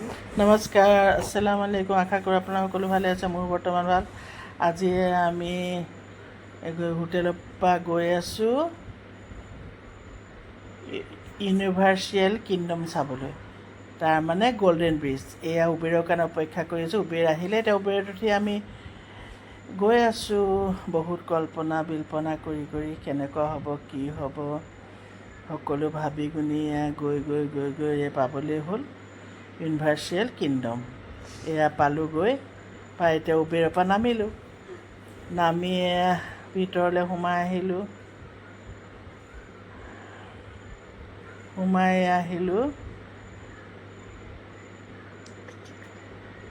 নমস্কাৰ, আসসালামু আলাইকুম। আশা কৰোঁ আপোনালোক সকলো ভালে আছে। মোৰ বৰ্তমান ভাল। আজি আমি হোটেলৰ পৰা গৈ আছোঁ ইউনিভাৰ্চেল কিংডম চাবলৈ, তাৰমানে গল্ডেন ব্ৰিজ। এয়া উবেৰৰ কাৰণে অপেক্ষা কৰি আছোঁ। উবেৰ আহিলে এতিয়া উবেৰত উঠি আমি গৈ আছোঁ। বহুত কল্পনা বিল্পনা কৰি কেনেকুৱা হ'ব, কি হ'ব, সকলো ভাবি গুণি গৈ পাবলৈ হ'ল ইউনিভাৰ্চেল কিংডম। এয়া পালোঁগৈ। পাই এতিয়া উবেৰৰ পৰা নামি ভিতৰলৈ সোমাই আহিলোঁ।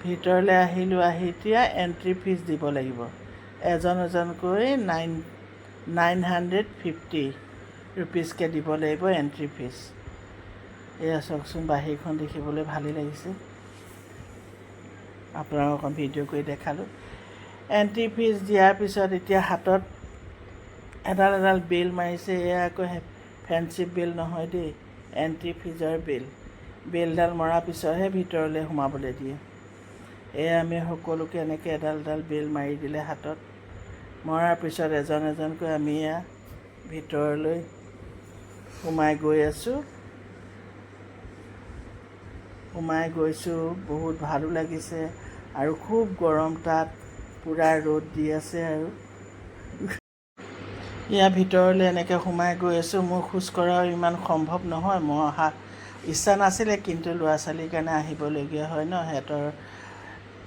ভিতৰলৈ আহিলোঁ। আহি এতিয়া এণ্ট্ৰি ফিজ দিব লাগিব। এজনকৈ 950 ৰুপিজকৈ দিব লাগিব এণ্ট্ৰি ফিজ। এয়া চাওকচোন, বাহিৰখন দেখিবলৈ ভালেই লাগিছে। আপোনালোকক অকণ ভিডিঅ' কৰি দেখালোঁ। এণ্ট্ৰি ফিজ দিয়াৰ পিছত এতিয়া হাতত এডাল বেল মাৰিছে। এয়া আকৌ ফেঞ্চি বেল নহয় দেই, এণ্ট্ৰি ফিজৰ বেলডাল মৰাৰ পিছতহে ভিতৰলৈ সোমাবলৈ দিয়ে। এয়া আমি সকলোকে এনেকৈ এডাল বেল মাৰি দিলে হাতত। মৰাৰ পিছত এজনকৈ আমি এয়া ভিতৰলৈ সোমাই গৈছোঁ। বহুত ভালো লাগিছে আৰু খুব গৰম তাত, পূৰা ৰ'দ দি আছে। আৰু ইয়াৰ ভিতৰলৈ এনেকৈ সোমাই গৈ আছোঁ। মোৰ খোজ কঢ়াও ইমান সম্ভৱ নহয়। মই অহা ইচ্ছা নাছিলে, কিন্তু ল'ৰা ছোৱালীৰ কাৰণে আহিবলগীয়া হয় ন,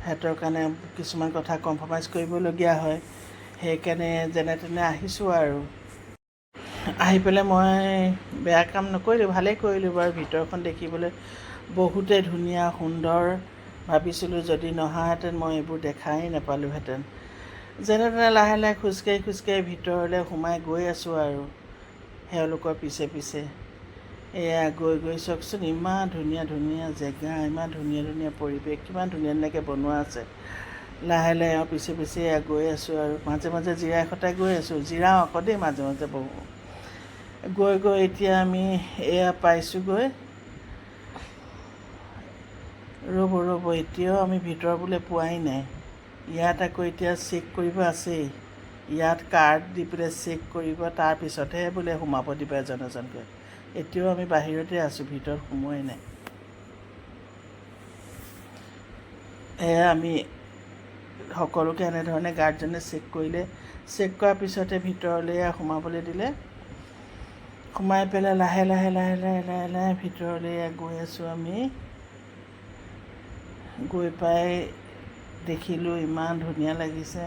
সিহঁতৰ কাৰণে কিছুমান কথা কম্প্ৰমাইজ কৰিবলগীয়া হয়। সেইকাৰণে যেনে তেনে আহিছোঁ। আৰু আহি পেলাই মই বেয়া কাম নকৰিলোঁ, ভালেই কৰিলোঁ বাৰু। ভিতৰখন দেখিবলৈ বহুতেই ধুনীয়া সুন্দৰ। ভাবিছিলোঁ যদি নহাহেঁতেন মই এইবোৰ দেখাই নাপালোঁহেঁতেন। যেনে তেনে লাহে খোজকাঢ়ি ভিতৰলৈ সোমাই গৈ আছোঁ। আৰু তেওঁলোকৰ পিছে এয়া গৈ চাওকচোন, ইমান ধুনীয়া জেগা, ইমান ধুনীয়া পৰিৱেশ, কিমান ধুনীয়াকৈ বনোৱা আছে। লাহে পিছে এয়া গৈ আছোঁ। আৰু মাজে জিৰাই সতাই গৈ আছোঁ। জিৰাওঁ আকৌ দেই, মাজে বহোঁ। গৈ এতিয়া আমি এয়া পাইছোঁগৈ। ৰ'ব, এতিয়াও আমি ভিতৰ বোলে পোৱাই নাই। ইয়াত আকৌ এতিয়া চেক কৰিব আছেই। ইয়াত কাৰ্ড দি পেলাই চেক কৰিব, তাৰপিছতহে বোলে সোমাব দিব এজনকৈ। এতিয়াও আমি বাহিৰতে আছোঁ, ভিতৰত সোমোৱাই নাই। এয়া আমি সকলোকে এনেধৰণে গাৰ্ডজনে চেক কৰিলে। চেক কৰাৰ পিছতে ভিতৰলৈ সোমাবলৈ দিলে। সোমাই পেলাই লাহে ভিতৰলৈ গৈ আছোঁ। আমি গৈ পাই দেখিলোঁ ইমান ধুনীয়া লাগিছে।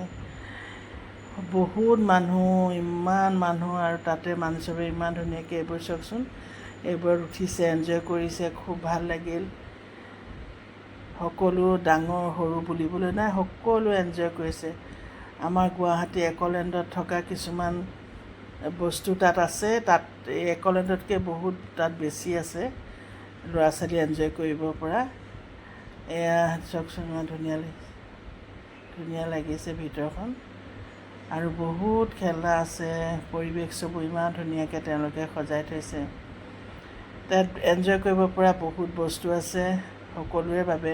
বহুত মানুহ, ইমান মানুহ, আৰু তাতে মানুহ চবে ইমান ধুনীয়াকৈ এইবোৰ চাওকচোন, এইবোৰত উঠিছে, এনজয় কৰিছে, খুব ভাল লাগিল। সকলো ডাঙৰ সৰু বুলিবলৈ নাই, সকলো এনজয় কৰিছে। আমাৰ গুৱাহাটী একলেণ্ডত থকা কিছুমান বস্তু তাত আছে। তাত একলেণ্ডতকৈ বহুত তাত বেছি আছে ল'ৰা ছোৱালী এনজয় কৰিব পৰা। এয়া চাওকচোন, ইমান ধুনীয়া লাগিছে ভিতৰখন। আৰু বহুত খেলা আছে। পৰিৱেশ চবোৰ ইমান ধুনীয়াকৈ তেওঁলোকে সজাই থৈছে। তাত এনজয় কৰিব পৰা বহুত বস্তু আছে সকলোৰে বাবে,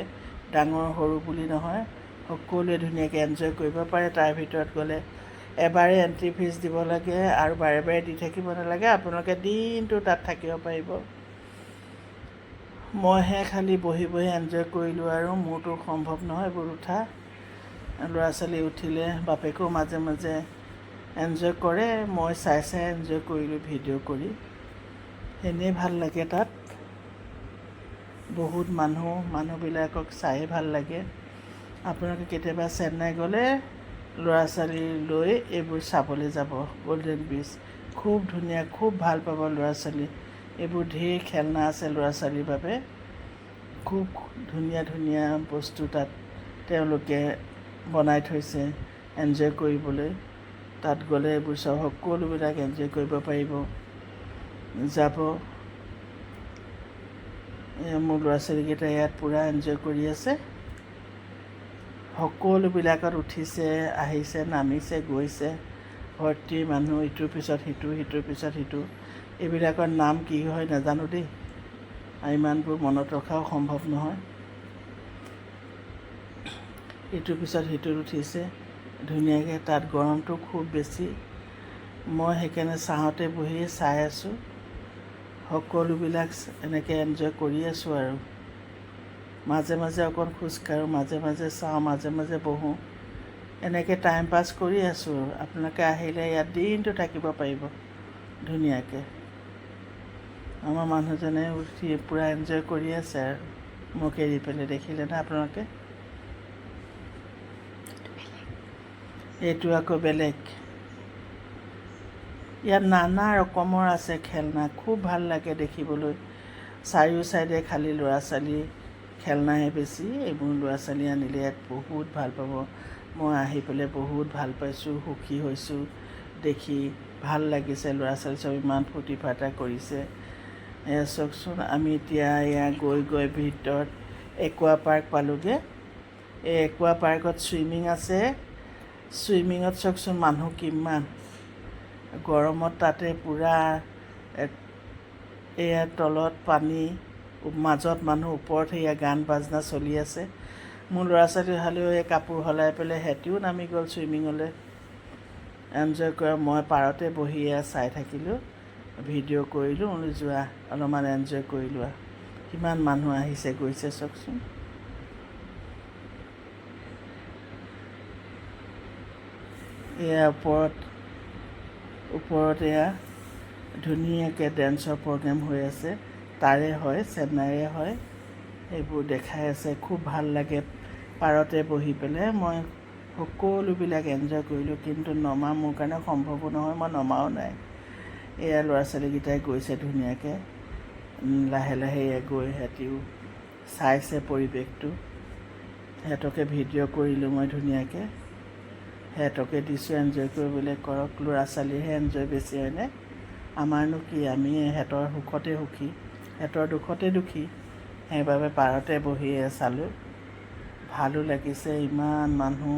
ডাঙৰ সৰু বুলি নহয়, সকলোৱে ধুনীয়াকৈ এনজয় কৰিব পাৰে। তাৰ ভিতৰত গ'লে এবাৰে এণ্ট্ৰি ফিজ দিব লাগে, আৰু বাৰে দি থাকিব নালাগে। আপোনালোকে দিনটো তাত থাকিব পাৰিব। মইহে খালি বহি এনজয় কৰিলোঁ। আৰু মোৰতো সম্ভৱ নহয় এইবোৰ উঠা। ল'ৰা ছোৱালী উঠিলে, বাপেকেও মাজে এনজয় কৰে। মই চাই এনজয় কৰিলোঁ, ভিডিঅ' কৰি। এনেই ভাল লাগে তাত। বহুত মানুহবিলাকক চাই ভাল লাগে। আপোনালোকে কেতিয়াবা চেন্নাই গ'লে ল'ৰা ছোৱালী লৈ এইবোৰ চাবলৈ যাব। গল্ডেন ব্ৰিজ খুব ধুনীয়া, খুব ভাল পাব ল'ৰা ছোৱালী। এইবোৰ ঢেৰ খেলনা আছে ল'ৰা ছোৱালীৰ বাবে। খুব ধুনীয়া বস্তু তাত তেওঁলোকে বনাই থৈছে এনজয় কৰিবলৈ। তাত গ'লে এইবোৰ সকলোবিলাক এনজয় কৰিব পাৰিব, যাব। মোৰ ল'ৰা ছোৱালীকেইটাই ইয়াত পূৰা এনজয় কৰি আছে। সকলোবিলাকত উঠিছে, আহিছে, নামিছে, গৈছে। ভৰ্তি মানুহ, ইটোৰ পিছত সিটো। এইবিলাকৰ নাম কি হয় নাজানো দেই, আৰু ইমানবোৰ মনত ৰখাও সম্ভৱ নহয়। ইটোৰ পিছত সিটোত উঠিছে ধুনীয়াকৈ। তাত গৰমটো খুব বেছি। মই সেইকাৰণে ছাঁতে বহি চাই আছোঁ। সকলোবিলাক এনেকৈ এনজয় কৰি আছোঁ আৰু মাজে মাজে অকণ খোজকাঢ়োঁ, মাজে মাজে চাওঁ, মাজে মাজে বহোঁ, এনেকৈ টাইম পাছ কৰি আছোঁ। আপোনালোকে আহিলে ইয়াত দিনটো থাকিব পাৰিব ধুনীয়াকৈ। আমাৰ মানুহজনে উঠি পূৰা এনজয় কৰি আছে আৰু মোক এৰি পেলাই। দেখিলে না আপোনালোকে? এইটো আকৌ বেলেগ। ইয়াত নানা ৰকমৰ আছে খেলনা, খুব ভাল লাগে দেখিবলৈ। চাৰিও ছাইডে খালী ল'ৰা ছোৱালী খেলনাহে বেছি। এইবোৰ ল'ৰা ছোৱালী আনিলে ইয়াত বহুত ভাল পাব। মই আহি পেলাই বহুত ভাল পাইছোঁ, সুখী হৈছোঁ দেখি। ভাল লাগিছে, ল'ৰা ছোৱালী চব ইমান ফূৰ্তি ফাৰ্তা কৰিছে। এয়া চাওকচোন, আমি এতিয়া এয়া গৈ ভিতৰত একুৱা পাৰ্ক পালোঁগৈ। এই একুৱা পাৰ্কত চুইমিং আছে। চুইমিঙত চাওকচোন মানুহ কিমান গৰমত, তাতে পূৰা এয়া তলত পানী, মাজত মানুহ, ওপৰত সেয়া গান বাজনা চলি আছে। মোৰ ল'ৰা ছোৱালী হ'লেও এই কাপোৰ সলাই পেলাই সিহঁতিও নামি গ'ল চুইমিঙলৈ এনজয় কৰা। মই পাৰতে বহি চাই থাকিলোঁ, ভিডিঅ' কৰিলোঁ। যোৱা অলপমান এনজয় কৰি লোৱা। কিমান মানুহ আহিছে গৈছে চাওকচোন। এয়া ওপৰত এয়া ধুনীয়াকৈ ডেন্সৰ প্ৰগ্ৰেম হৈ আছে। তাৰে হয়, চেন্নাইৰে হয়। সেইবোৰ দেখাই আছে, খুব ভাল লাগে পাৰতে বহি পেলাই। মই সকলোবিলাক এনজয় কৰিলোঁ, কিন্তু নমা মোৰ কাৰণে সম্ভৱো নহয়, মই নমাও নাই। এয়া ল'ৰা ছোৱালীকেইটাই গৈছে ধুনীয়াকৈ, লাহে লাহে গৈ সিহঁতিও চাইছে পৰিৱেশটো। সিহঁতকে ভিডিঅ' কৰিলোঁ মই ধুনীয়াকৈ, সিহঁতকে দিছোঁ এনজয় কৰিবলৈ। কৰক, ল'ৰা ছোৱালীৰহে এনজয় বেছি, হয়নে? আমাৰনো কি, আমি সিহঁতৰ সুখতে সুখী, সিহঁতৰ দুখতে দুখী। সেইবাবে পাৰতে বহি চালোঁ, ভালো লাগিছে। ইমান মানুহ,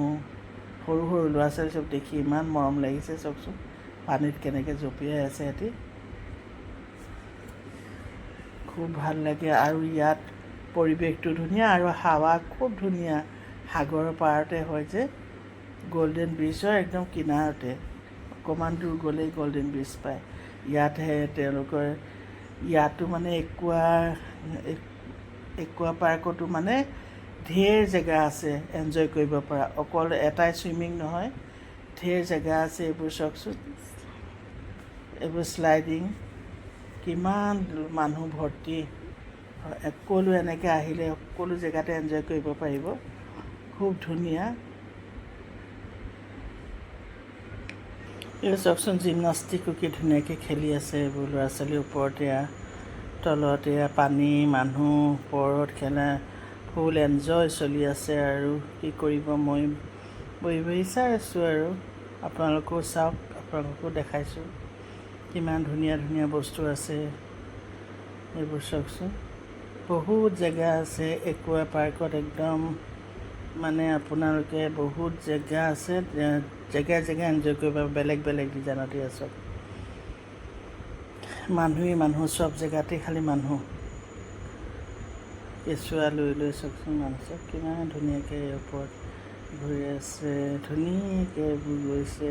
সৰু সৰু ল'ৰা ছোৱালী চব দেখি ইমান মৰম লাগিছে। চাওকচোন পানীত কেনেকৈ জঁপিয়াই আছে সিহঁতি, খুব ভাল লাগে। আৰু ইয়াত পৰিৱেশটো ধুনীয়া আৰু হাৱা খুব ধুনীয়া। সাগৰৰ পাৰতে হয় যে, গল্ডেন ব্ৰিজৰ একদম কিনাৰতে, অকণমান দূৰ গ'লেই গল্ডেন ব্ৰিজ পায়। ইয়াতহে তেওঁলোকৰ, ইয়াতো মানে একুৱা পাৰ্কতো মানে ঢেৰ জেগা আছে এনজয় কৰিব পৰা। অকল এটাই চুইমিং নহয়, ঢেৰ জেগা আছে। এইবোৰ চাওকচোন, এইবোৰ শ্লাইডিং, কিমান মানুহ ভৰ্তি। সকলো এনেকৈ আহিলে সকলো জেগাতে এনজয় কৰিব পাৰিব, খুব ধুনীয়া। এই চাওকচোন জিমনাষ্টিকো কি ধুনীয়াকৈ খেলি আছে এইবোৰ ল'ৰা ছোৱালী। ওপৰত এয়া, তলত এয়া পানী, মানুহ, ওপৰত খেলা, ফুল এনজয় চলি আছে। আৰু কি কৰিব, মই বহি বহি চাই আছোঁ আৰু আপোনালোকেও চাওক, আপোনালোককো দেখাইছোঁ কিমান ধুনীয়া ধুনীয়া বস্তু আছে। এইবোৰ চাওকচোন, বহুত জেগা আছে একুৱা পাৰ্কত। একদম মানে আপোনালোকে বহুত জেগা আছে, জেগাই জেগাই এনজয় কৰিব, বেলেগ বেলেগ ডিজাইনতে আছে। মানুহেই মানুহ, চব জেগাতেই খালী মানুহ। কেঁচুৱা লৈ লৈ চাওকচোন, মানুহ চব কিমান ধুনীয়াকৈ ওপৰত ঘূৰি আছে, ধুনীয়াকৈ এইবোৰ গৈছে।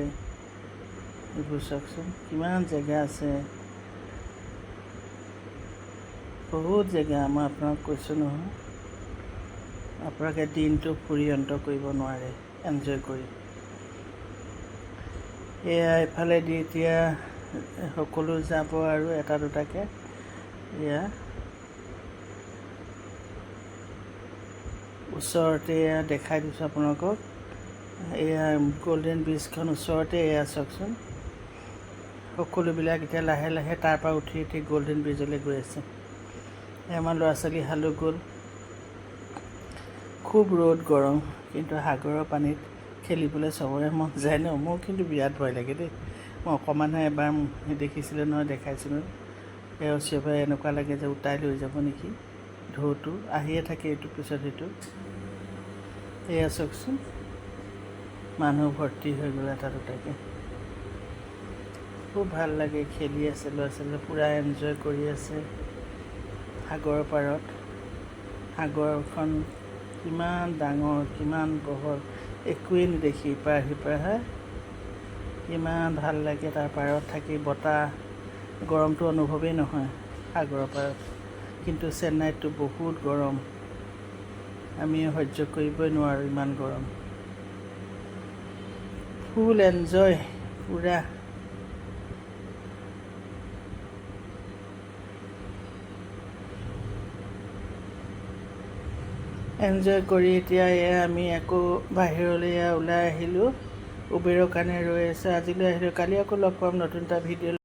এইবোৰ চাওকচোন, কিমান জেগা আছে, বহুত জেগা। মই আপোনাক কৈছোঁ নহয়, আপোনালোকে দিনটো ফুৰি অন্ত কৰিব নোৱাৰে এনজয় কৰি। এয়া এফালেদি এতিয়া সকলো যাব আৰু এটা দুটাকৈ। এয়া ওচৰতে এয়া দেখাই দিছোঁ আপোনালোকক, এয়া গল্ডেন ব্ৰিজখন ওচৰতে। এয়া চাওকচোন, সকলোবিলাক এতিয়া লাহে লাহে তাৰ পৰা উঠি উঠি গল্ডেন ব্ৰিজলৈ গৈ আছে। আমাৰ ল'ৰা ছোৱালী হালো গ'ল। খুব ৰ'দ গৰম, কিন্তু সাগৰৰ পানীত খেলিবলৈ চবৰে মন যায় ন। মোৰ কিন্তু বিৰাট ভয় লাগে দেই। মই অকণমানহে এবাৰ দেখিছিলোঁ নহয়, দেখাইছিলোঁ। সেই ওচৰৰপৰা এনেকুৱা লাগে যে উটাই লৈ যাব নেকি। ঢৌটো আহিয়ে থাকে এইটোৰ পিছত সেইটো। এয়া চাওকচোন, মানুহ ভৰ্তি হৈ গ'ল এটা দুটাকৈ। খুব ভাল লাগে, খেলি আছে ল'ৰা ছোৱালীয়ে, পূৰা এনজয় কৰি আছে সাগৰৰ পাৰত। সাগৰখন কিমান ডাঙৰ কিমান বহল একোৱেই নেদেখি ইপাৰ সিপাৰ হয়। কিমান ভাল লাগে তাৰ পাৰত থাকি, বতাহ গৰমটো অনুভৱেই নহয় সাগৰৰ পাৰত। কিন্তু চেন্নাইততো বহুত গৰম, আমি সহ্য কৰিবই নোৱাৰোঁ ইমান গৰম। ফুল এনজয় পূৰা। এনজয় কৰি এতিয়া আমি আকৌ বাহিৰলৈ ওলাই আহিলোঁ। উবেৰৰ কাৰণে ৰৈ আছে। আজিলৈ আহিলোঁ, কালি আকৌ লগ পাম নতুন এটা ভিডিঅ'